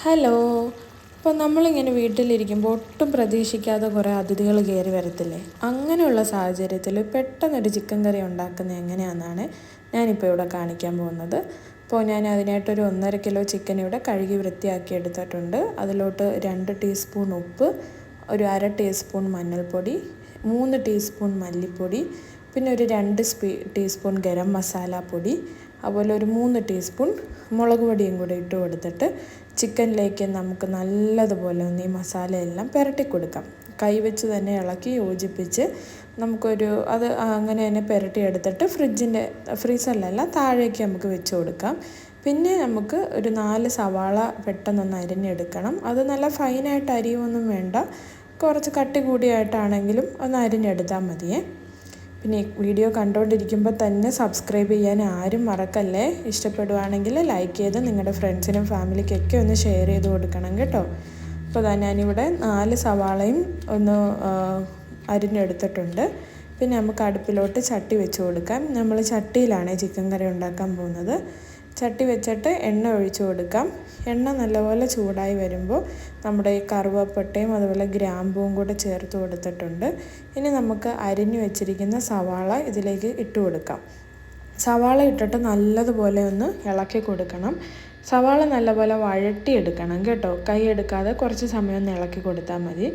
Hello. അപ്പോൾ നമ്മളിങ്ങനെ വീട്ടിലിരിക്കുമ്പോൾ ഒട്ടും പ്രതീക്ഷിക്കാതെ കുറേ അതിഥികൾ കയറി വരത്തില്ലേ? അങ്ങനെയുള്ള സാഹചര്യത്തിൽ പെട്ടെന്നൊരു ചിക്കൻ കറി ഉണ്ടാക്കുന്നത് എങ്ങനെയാണെന്നാണ് ഞാനിപ്പോൾ ഇവിടെ കാണിക്കാൻ പോകുന്നത്. അപ്പോൾ ഞാൻ അതിനായിട്ടൊരു 1.5 കിലോ ചിക്കൻ ഇവിടെ കഴുകി വൃത്തിയാക്കി എടുത്തിട്ടുണ്ട്. അതിലോട്ട് 2 ടീസ്പൂൺ ഉപ്പ്, ഒരു 1/2 ടീസ്പൂൺ മഞ്ഞൾപ്പൊടി, 3 ടീസ്പൂൺ മല്ലിപ്പൊടി, പിന്നെ ഒരു 2 ടീസ്പൂൺ ഗരം മസാല പൊടി, അതുപോലെ ഒരു 3 ടീസ്പൂൺ മുളക് പൊടിയും കൂടെ ഇട്ട് കൊടുത്തിട്ട് ചിക്കനിലേക്ക് നമുക്ക് നല്ലതുപോലെ ഒന്ന് ഈ മസാലയെല്ലാം പുരട്ടി കൊടുക്കാം. കൈ വെച്ച് തന്നെ ഇളക്കി യോജിപ്പിച്ച് നമുക്കൊരു അത് അങ്ങനെ തന്നെ പുരട്ടി എടുത്തിട്ട് ഫ്രീസറിലല്ല താഴേക്ക് നമുക്ക് വെച്ച് കൊടുക്കാം. പിന്നെ നമുക്ക് ഒരു 4 സവാള പെട്ടെന്നൊന്ന് അരിഞ്ഞെടുക്കണം. അത് നല്ല ഫൈനായിട്ട് അരിയൊന്നും വേണ്ട, കുറച്ച് കട്ടി കൂടിയായിട്ടാണെങ്കിലും ഒന്ന് അരിഞ്ഞെടുത്താൽ മതിയേ. പിന്നെ വീഡിയോ കണ്ടുകൊണ്ടിരിക്കുമ്പോൾ തന്നെ സബ്സ്ക്രൈബ് ചെയ്യാൻ ആരും മറക്കല്ലേ. ഇഷ്ടപ്പെടുവാണെങ്കിൽ ലൈക്ക് ചെയ്ത് നിങ്ങളുടെ ഫ്രണ്ട്സിനും ഫാമിലിക്കൊക്കെ ഒന്ന് ഷെയർ ചെയ്ത് കൊടുക്കണം കേട്ടോ. അപ്പോൾ ഞാനിവിടെ 4 സവാളയും ഒന്ന് അരിഞ്ഞെടുത്തിട്ടുണ്ട്. പിന്നെ നമുക്ക് അടുപ്പിലോട്ട് ചട്ടി വെച്ച് കൊടുക്കാം. നമ്മൾ ചട്ടിയിലാണ് ചിക്കൻ കറി ഉണ്ടാക്കാൻ പോകുന്നത്. ചട്ടി വെച്ചിട്ട് എണ്ണ ഒഴിച്ച് കൊടുക്കാം. എണ്ണ നല്ലപോലെ ചൂടായി വരുമ്പോൾ നമ്മുടെ ഈ കറുവപ്പട്ടയും അതുപോലെ ഗ്രാമ്പൂവും കൂടെ ചേർത്ത് കൊടുത്തിട്ടുണ്ട്. ഇനി നമുക്ക് അരിഞ്ഞു വെച്ചിരിക്കുന്ന സവാള ഇതിലേക്ക് ഇട്ട് കൊടുക്കാം. സവാള ഇട്ടിട്ട് നല്ലതുപോലെ ഒന്ന് ഇളക്കി കൊടുക്കണം. സവാള നല്ലപോലെ വഴട്ടിയെടുക്കണം കേട്ടോ. കൈ എടുക്കാതെ കുറച്ച് സമയം ഒന്ന് ഇളക്കി കൊടുത്താൽ മതി.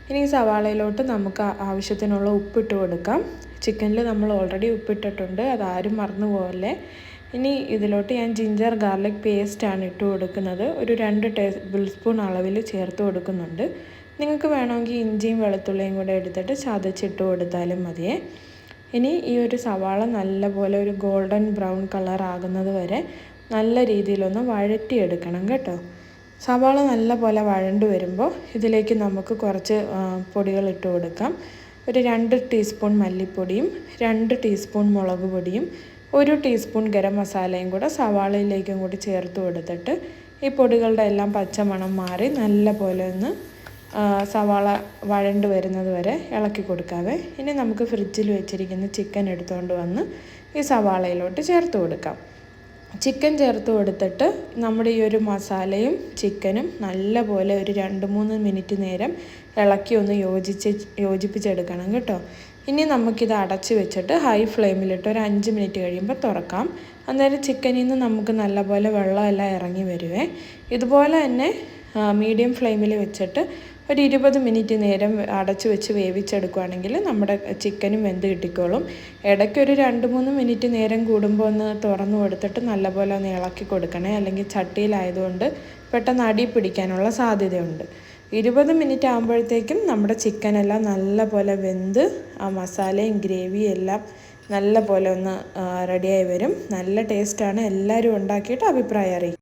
ഇനി സവാളയിലോട്ട് നമുക്ക് ആവശ്യത്തിനുള്ള ഉപ്പിട്ട് കൊടുക്കാം. ചിക്കനിൽ നമ്മൾ ഓൾറെഡി ഉപ്പിട്ടിട്ടുണ്ട്, അതാരും മറന്നു പോകല്ലേ. ഇനി ഇതിലോട്ട് ഞാൻ ജിഞ്ചർ ഗാർലിക് പേസ്റ്റാണ് ഇട്ട് കൊടുക്കുന്നത്. ഒരു 2 ടേബിൾ സ്പൂൺ അളവിൽ ചേർത്ത് കൊടുക്കുന്നുണ്ട്. നിങ്ങൾക്ക് വേണമെങ്കിൽ ഇഞ്ചിയും വെളുത്തുള്ളിയും കൂടെ എടുത്തിട്ട് ചതച്ചിട്ട് കൊടുത്താലും മതിയേ. ഇനി ഈ ഒരു സവാള നല്ലപോലെ ഒരു ഗോൾഡൻ ബ്രൗൺ കളർ ആകുന്നത് വരെ നല്ല രീതിയിലൊന്ന് വഴറ്റിയെടുക്കണം കേട്ടോ. സവാള നല്ലപോലെ വഴണ്ട് വരുമ്പോൾ ഇതിലേക്ക് നമുക്ക് കുറച്ച് പൊടികൾ ഇട്ട് കൊടുക്കാം. ഒരു 2 ടീസ്പൂൺ മല്ലിപ്പൊടിയും 2 ടീസ്പൂൺ മുളക് പൊടിയും 1 ടീസ്പൂൺ ഗരം മസാലയും കൂടെ സവാളയിലേക്കും കൂടി ചേർത്ത് കൊടുത്തിട്ട് ഈ പൊടികളുടെ എല്ലാം പച്ചമണം മാറി നല്ല പോലെ ഒന്ന് സവാള വഴണ്ട് വരുന്നത് വരെ ഇളക്കി കൊടുക്കാവേ. ഇനി നമുക്ക് ഫ്രിഡ്ജിൽ വെച്ചിരിക്കുന്ന ചിക്കൻ എടുത്തുകൊണ്ട് വന്ന് ഈ സവാളയിലോട്ട് ചേർത്ത് കൊടുക്കാം. ചിക്കൻ ചേർത്ത് കൊടുത്തിട്ട് നമ്മുടെ ഈ ഒരു മസാലയും ചിക്കനും നല്ല പോലെ ഒരു 2-3 മിനിറ്റ് നേരം ഇളക്കി ഒന്ന് യോജിപ്പിച്ചെടുക്കണം കേട്ടോ. ഇനി നമുക്കിത് അടച്ച് വെച്ചിട്ട് ഹൈ ഫ്ലെയിമിലിട്ട് ഒരു 5 മിനിറ്റ് കഴിയുമ്പോൾ തുറക്കാം. അന്നേരം ചിക്കനിൽ നിന്ന് നമുക്ക് നല്ലപോലെ വെള്ളമെല്ലാം ഇറങ്ങി വരുവേ. ഇതുപോലെ തന്നെ മീഡിയം ഫ്ലെയിമിൽ വെച്ചിട്ട് ഒരു 20 മിനിറ്റ് നേരം അടച്ച് വെച്ച് വേവിച്ചെടുക്കുകയാണെങ്കിൽ നമ്മുടെ ചിക്കനും വെന്ത് കിട്ടിക്കോളും. ഇടയ്ക്കൊരു 2-3 മിനിറ്റ് നേരം കൂടുമ്പോൾ ഒന്ന് തുറന്നു കൊടുത്തിട്ട് നല്ലപോലെ ഒന്ന് ഇളക്കി കൊടുക്കണേ, അല്ലെങ്കിൽ ചട്ടിയിലായതുകൊണ്ട് പെട്ടെന്ന് അടി പിടിക്കാനുള്ള സാധ്യതയുണ്ട്. 20 മിനിറ്റ് ആകുമ്പോഴത്തേക്കും നമ്മുടെ ചിക്കനെല്ലാം നല്ലപോലെ വെന്ത് ആ മസാലയും ഗ്രേവിയും എല്ലാം നല്ല പോലെ ഒന്ന് റെഡിയായി വരും. നല്ല ടേസ്റ്റാണ്. എല്ലാവരും ഉണ്ടാക്കിയിട്ട് അഭിപ്രായം അറിയിക്കും.